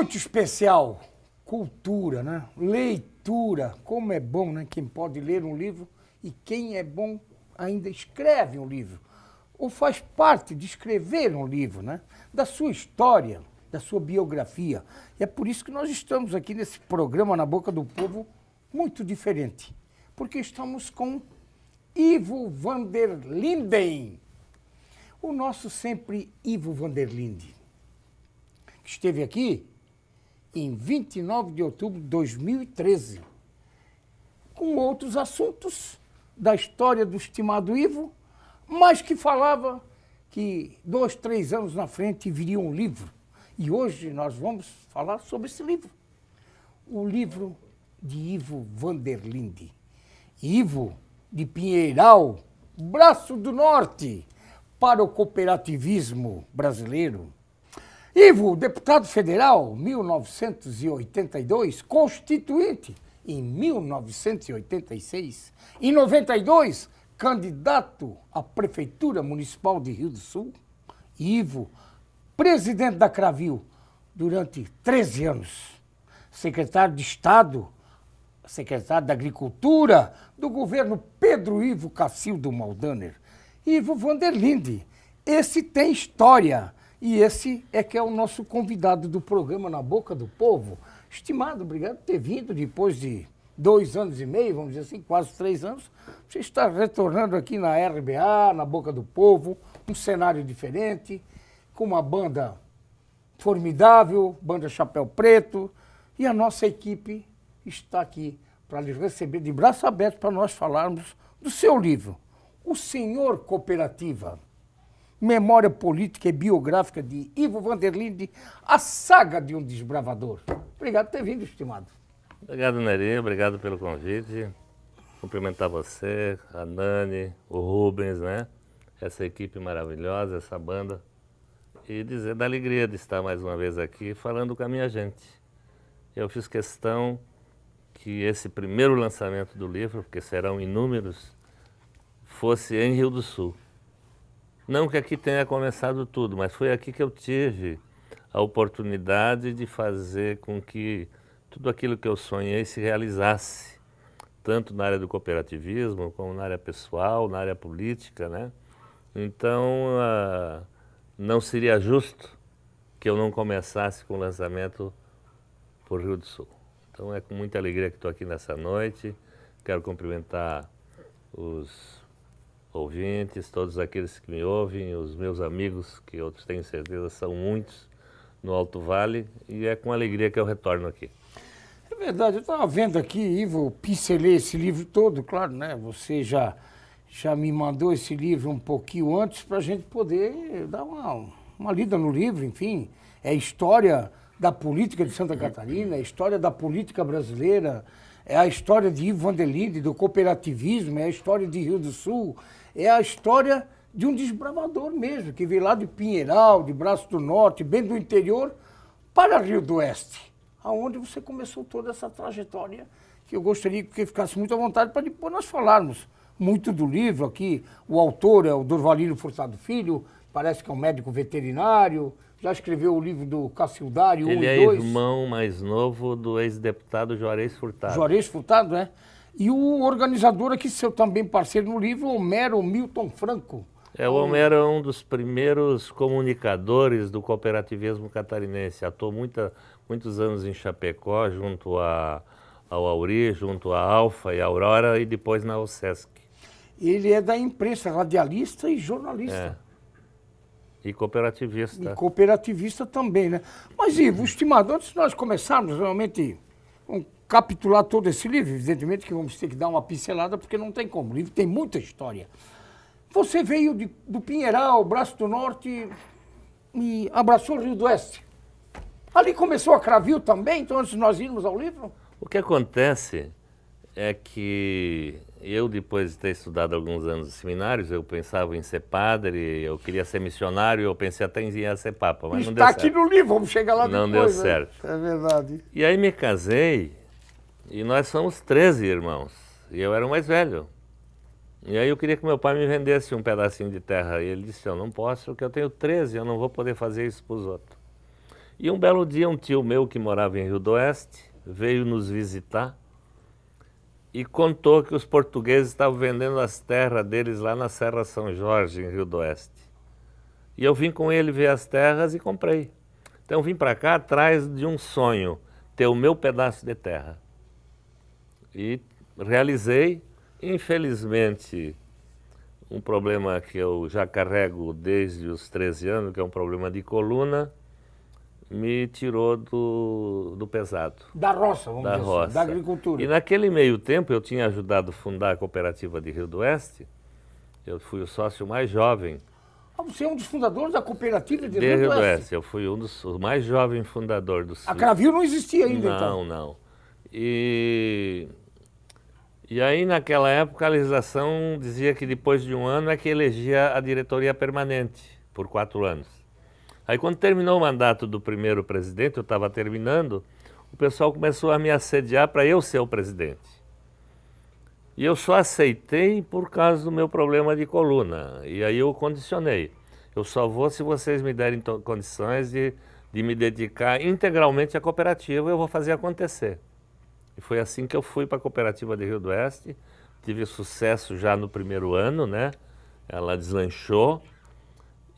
muito especial. Cultura, né? Leitura. Como é bom, né? Quem pode ler um livro e quem é bom ainda escreve um livro. Ou faz parte de escrever um livro, né? Da sua história, da sua biografia. E é por isso que nós estamos aqui nesse programa Na Boca do Povo muito diferente. Porque estamos com Ivo van der Linden. O nosso sempre Ivo van der Linden, que esteve aqui em 29 de outubro de 2013, com outros assuntos da história do estimado Ivo, mas que falava que 2, 3 anos na frente viria um livro. E hoje nós vamos falar sobre esse livro. O livro de Ivo van der Linden. Ivo de Pinheiral, Braço do Norte, para o cooperativismo brasileiro. Ivo, deputado federal, 1982, constituinte em 1986. Em 92, candidato à Prefeitura Municipal de Rio do Sul. Ivo, presidente da Cravil durante 13 anos. Secretário de Estado, secretário da Agricultura do governo Pedro Ivo Cacildo Maldaner. Ivo van der Linden, esse tem história. E esse é que é o nosso convidado do programa Na Boca do Povo. Estimado, obrigado por ter vindo depois de 2 anos e meio, vamos dizer assim, quase 3 anos. Você está retornando aqui na RBA, Na Boca do Povo, um cenário diferente, com uma banda formidável, banda Chapéu Preto, e a nossa equipe está aqui para lhe receber de braço aberto para nós falarmos do seu livro, O Senhor Cooperativa. Memória política e biográfica de Ivo van der Linden, a saga de um desbravador. Obrigado por ter vindo, estimado. Obrigado, Neri, obrigado pelo convite. Cumprimentar você, a Nani, o Rubens, né? Essa equipe maravilhosa, essa banda. E dizer da alegria de estar mais uma vez aqui falando com a minha gente. Eu fiz questão que esse primeiro lançamento do livro, porque serão inúmeros, fosse em Rio do Sul. Não que aqui tenha começado tudo, mas foi aqui que eu tive a oportunidade de fazer com que tudo aquilo que eu sonhei se realizasse, tanto na área do cooperativismo, como na área pessoal, na área política, né? Então, não seria justo que eu não começasse com o lançamento por Rio do Sul. Então, é com muita alegria que estou aqui nessa noite. Quero cumprimentar os ouvintes, todos aqueles que me ouvem, os meus amigos, que eu tenho certeza são muitos, no Alto Vale, e é com alegria que eu retorno aqui. É verdade, eu estava vendo aqui, Ivo, pincelei esse livro todo, claro, né? Você já me mandou esse livro um pouquinho antes para a gente poder dar uma lida no livro, enfim. É a história da política de Santa Catarina, é a história da política brasileira, é a história de Ivo van der Linden, do cooperativismo, é a história de Rio do Sul, é a história de um desbravador mesmo, que veio lá de Pinheiral, de Braço do Norte, bem do interior, para Rio do Oeste, aonde você começou toda essa trajetória, que eu gostaria que ficasse muito à vontade para depois nós falarmos muito do livro aqui. O autor é o Dorvalino Furtado Filho, parece que é um médico veterinário, já escreveu o livro do Cacildário 1 e 2. Ele é irmão mais novo do ex-deputado Juarez Furtado. Juarez Furtado, né? E o organizador aqui, seu também parceiro no livro, Homero Milton Franco. O Homero é um dos primeiros comunicadores do cooperativismo catarinense. Atuou muitos anos em Chapecó, junto ao Auri, junto à Alfa e Aurora, e depois na UCESC. Ele é da imprensa, radialista e jornalista. E cooperativista. E cooperativista também, né? Mas, Ivo, estimado, antes de nós começarmos realmente capitular todo esse livro, evidentemente que vamos ter que dar uma pincelada, porque não tem como. O livro tem muita história. Você veio do Pinheiral, Braço do Norte, e abraçou o Rio do Oeste. Ali começou a Cravil também, então antes de nós irmos ao livro? O que acontece é que eu, depois de ter estudado alguns anos em seminários, eu pensava em ser padre, eu queria ser missionário, eu pensei até em ir ser papa, mas não deu certo. Está aqui no livro, vamos chegar lá depois. Não deu certo. É verdade. E aí me casei, e nós somos 13 irmãos, e eu era o mais velho. E aí eu queria que meu pai me vendesse um pedacinho de terra, e ele disse, eu não posso, porque eu tenho 13, eu não vou poder fazer isso para os outros. E um belo dia, um tio meu que morava em Rio do Oeste veio nos visitar e contou que os portugueses estavam vendendo as terras deles lá na Serra São Jorge, em Rio do Oeste. E eu vim com ele ver as terras e comprei. Então eu vim para cá atrás de um sonho, ter o meu pedaço de terra. E realizei, infelizmente, um problema que eu já carrego desde os 13 anos, que é um problema de coluna, me tirou do pesado. Da roça, vamos Da dizer roça. assim, da agricultura. E naquele meio tempo eu tinha ajudado a fundar a cooperativa de Rio do Oeste. Eu fui o sócio mais jovem Ah, você é um dos fundadores da cooperativa de de Rio Rio do do Oeste. Oeste. Eu fui um dos o mais jovem fundador do A Cravil não existia ainda, então. Não. E aí, naquela época, a legislação dizia que depois de um ano é que elegia a diretoria permanente, por 4 anos. Aí, quando terminou o mandato do primeiro presidente, eu estava terminando, o pessoal começou a me assediar para eu ser o presidente. E eu só aceitei por causa do meu problema de coluna. E aí eu condicionei. Eu só vou se vocês me derem condições de me dedicar integralmente à cooperativa, eu vou fazer acontecer. E foi assim que eu fui para a cooperativa de Rio do Oeste. Tive sucesso já no primeiro ano, né? Ela deslanchou.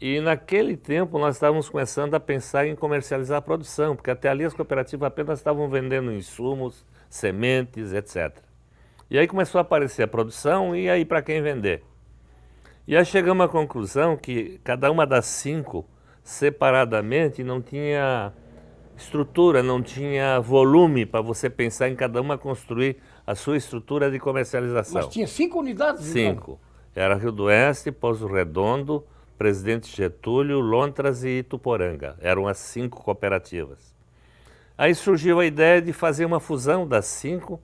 E naquele tempo nós estávamos começando a pensar em comercializar a produção, porque até ali as cooperativas apenas estavam vendendo insumos, sementes, etc. E aí começou a aparecer a produção e aí para quem vender. E aí chegamos à conclusão que cada uma das 5, separadamente, não tinha estrutura, não tinha volume para você pensar em cada uma construir a sua estrutura de comercialização. Mas tinha 5 unidades? 5. Era Rio do Oeste, Pouso Redondo, Presidente Getúlio, Lontras e Ituporanga. Eram as 5 cooperativas. Aí surgiu a ideia de fazer uma fusão das 5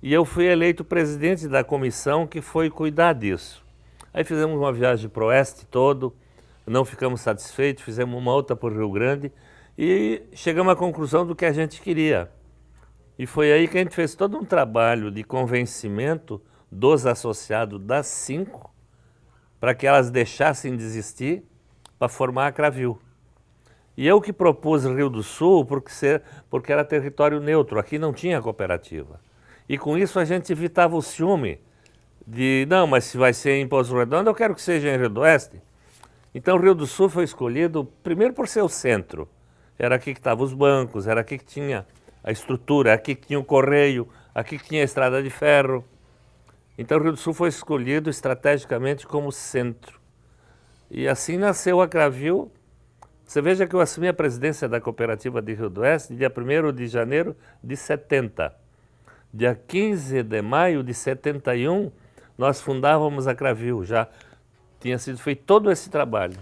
e eu fui eleito presidente da comissão que foi cuidar disso. Aí fizemos uma viagem para o Oeste todo, não ficamos satisfeitos, fizemos uma outra para o Rio Grande e chegamos à conclusão do que a gente queria. E foi aí que a gente fez todo um trabalho de convencimento dos associados das 5 para que elas deixassem de existir para formar a Cravil. E eu que propus Rio do Sul porque era território neutro, aqui não tinha cooperativa. E com isso a gente evitava o ciúme de, não, mas se vai ser em Pouso Redondo, eu quero que seja em Rio do Oeste. Então Rio do Sul foi escolhido primeiro por ser o centro. Era aqui que estavam os bancos, era aqui que tinha a estrutura, aqui que tinha o correio, aqui que tinha a estrada de ferro. Então o Rio do Sul foi escolhido estrategicamente como centro. E assim nasceu a Cravil. Você veja que eu assumi a presidência da cooperativa de Rio do Oeste dia 1º de janeiro de 70. Dia 15 de maio de 71, nós fundávamos a Cravil. Já tinha sido feito todo esse trabalho.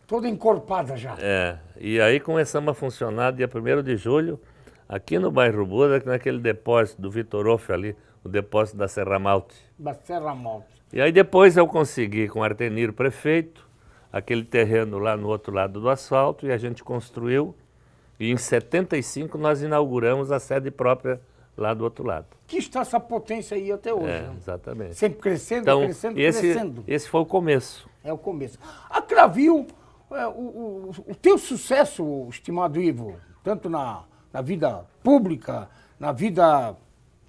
Toda encorpada já. E aí começamos a funcionar dia 1º de julho, aqui no bairro Buda, naquele depósito do Vitor Off ali, o depósito da Serra Malte. Da Serra Malte. E aí depois eu consegui, com Artenir prefeito, aquele terreno lá no outro lado do asfalto, e a gente construiu, e em 75 nós inauguramos a sede própria lá do outro lado. Que está essa potência aí até hoje. Né? Exatamente. Sempre crescendo, Então, crescendo. Esse foi o começo. É o começo. A Cravil, o teu sucesso, estimado Ivo, tanto na vida pública, na vida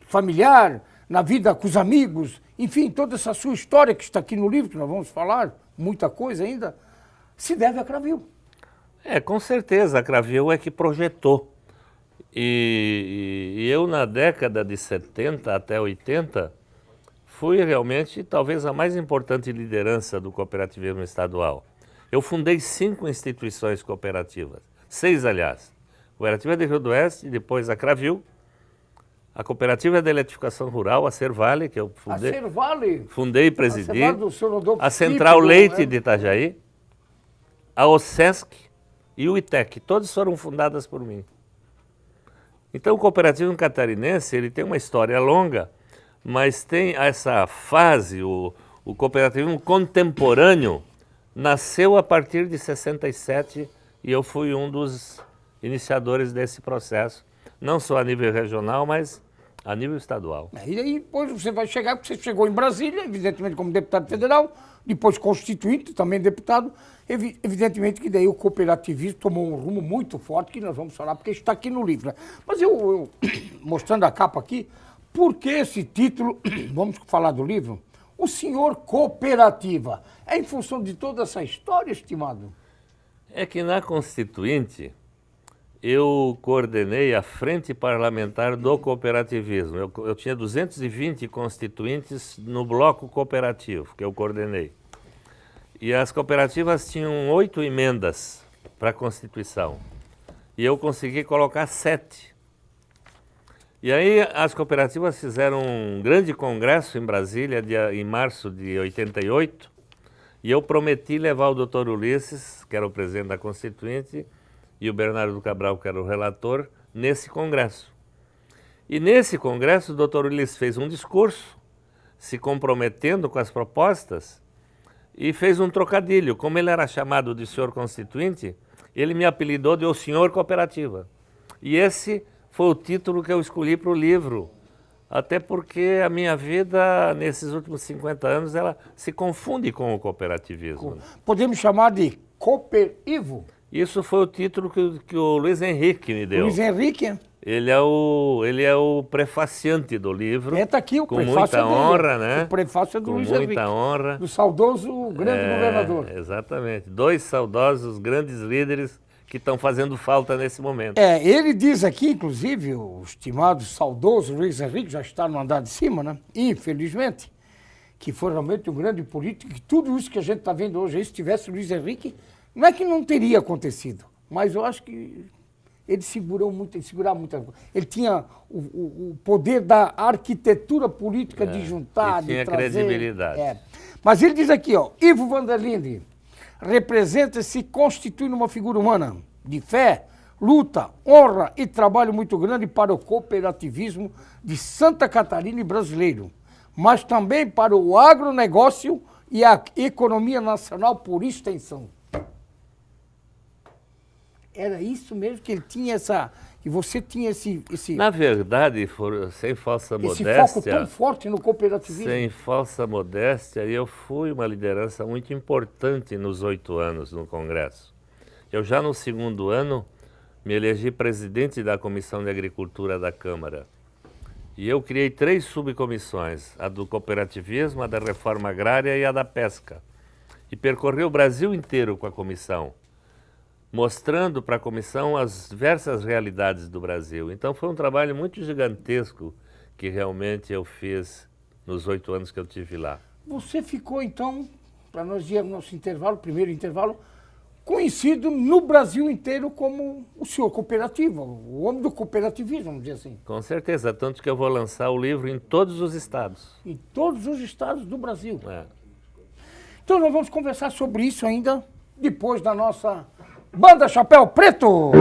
familiar, na vida com os amigos, enfim, toda essa sua história que está aqui no livro, que nós vamos falar, muita coisa ainda, se deve à Cravil. Com certeza, a Cravil é que projetou. E eu, na década de 70 até 80, fui realmente talvez a mais importante liderança do cooperativismo estadual. Eu fundei 5 instituições cooperativas, 6 aliás. A Cooperativa de Rio do Oeste, depois a Cravil, a Cooperativa de Eletrificação Rural, a Servale, que eu fundei. A Servale? Fundei e presidi. A Central Tipo, Leite de Itajaí, a OSESC e o ITEC, todas foram fundadas por mim. Então o cooperativismo catarinense ele tem uma história longa, mas tem essa fase, o cooperativismo contemporâneo nasceu a partir de 67 e eu fui um dos iniciadores desse processo, não só a nível regional, mas A nível estadual. E aí depois você vai chegar, porque você chegou em Brasília, evidentemente como deputado federal, depois constituinte, também deputado, evidentemente que daí o cooperativismo tomou um rumo muito forte, que nós vamos falar, porque está aqui no livro. Né? Mas eu mostrando a capa aqui, por que esse título, vamos falar do livro, O Senhor Cooperativa? É em função de toda essa história, estimado? É que na Constituinte, eu coordenei a Frente Parlamentar do Cooperativismo. Eu tinha 220 constituintes no bloco cooperativo, que eu coordenei. E as cooperativas tinham 8 emendas para a Constituição. E eu consegui colocar 7. E aí as cooperativas fizeram um grande congresso em Brasília, em março de 88, e eu prometi levar o doutor Ulisses, que era o presidente da Constituinte, e o Bernardo Cabral, que era o relator, nesse congresso. E nesse congresso o doutor Ulisses fez um discurso, se comprometendo com as propostas, e fez um trocadilho. Como ele era chamado de senhor constituinte, ele me apelidou de o senhor cooperativa. E esse foi o título que eu escolhi para o livro, até porque a minha vida, nesses últimos 50 anos, ela se confunde com o cooperativismo. Podemos chamar de Cooperivo? Isso foi o título que o Luiz Henrique me deu. Luiz Henrique? Ele é o prefaciante do livro. Está aqui o com prefácio muita dele. honra, né? O prefácio é do com Luiz muita Henrique. honra. Do saudoso grande governador. Exatamente. 2 saudosos grandes líderes que estão fazendo falta nesse momento. Ele diz aqui, inclusive, o estimado saudoso Luiz Henrique, já está no andar de cima, né? Infelizmente, que foi realmente um grande político, que tudo isso que a gente está vendo hoje, se tivesse Luiz Henrique, não é que não teria acontecido, mas eu acho que ele segurava muita coisa. Ele tinha o poder da arquitetura política de juntar, de tinha trazer. credibilidade. Mas ele diz aqui, ó, Ivo Vanderlinde representa e se constitui numa figura humana de fé, luta, honra e trabalho muito grande para o cooperativismo de Santa Catarina e brasileiro, mas também para o agronegócio e a economia nacional por extensão. Era isso mesmo que ele tinha que você tinha esse Na verdade, sem falsa esse modéstia, foco tão forte no cooperativismo. sem falsa modéstia, eu fui uma liderança muito importante nos 8 anos no Congresso. Eu já no 2º ano me elegi presidente da Comissão de Agricultura da Câmara. E eu criei 3 subcomissões, a do cooperativismo, a da reforma agrária e a da pesca. E percorri o Brasil inteiro com a comissão, mostrando para a comissão as diversas realidades do Brasil. Então foi um trabalho muito gigantesco que realmente eu fiz nos 8 anos que eu tive lá. Você ficou, então, para nós ir ao nosso intervalo, primeiro intervalo, conhecido no Brasil inteiro como o senhor cooperativo, o homem do cooperativismo, vamos dizer assim. Com certeza, tanto que eu vou lançar o livro em todos os estados. Em todos os estados do Brasil. É. Então nós vamos conversar sobre isso ainda depois da nossa Banda Chapéu Preto.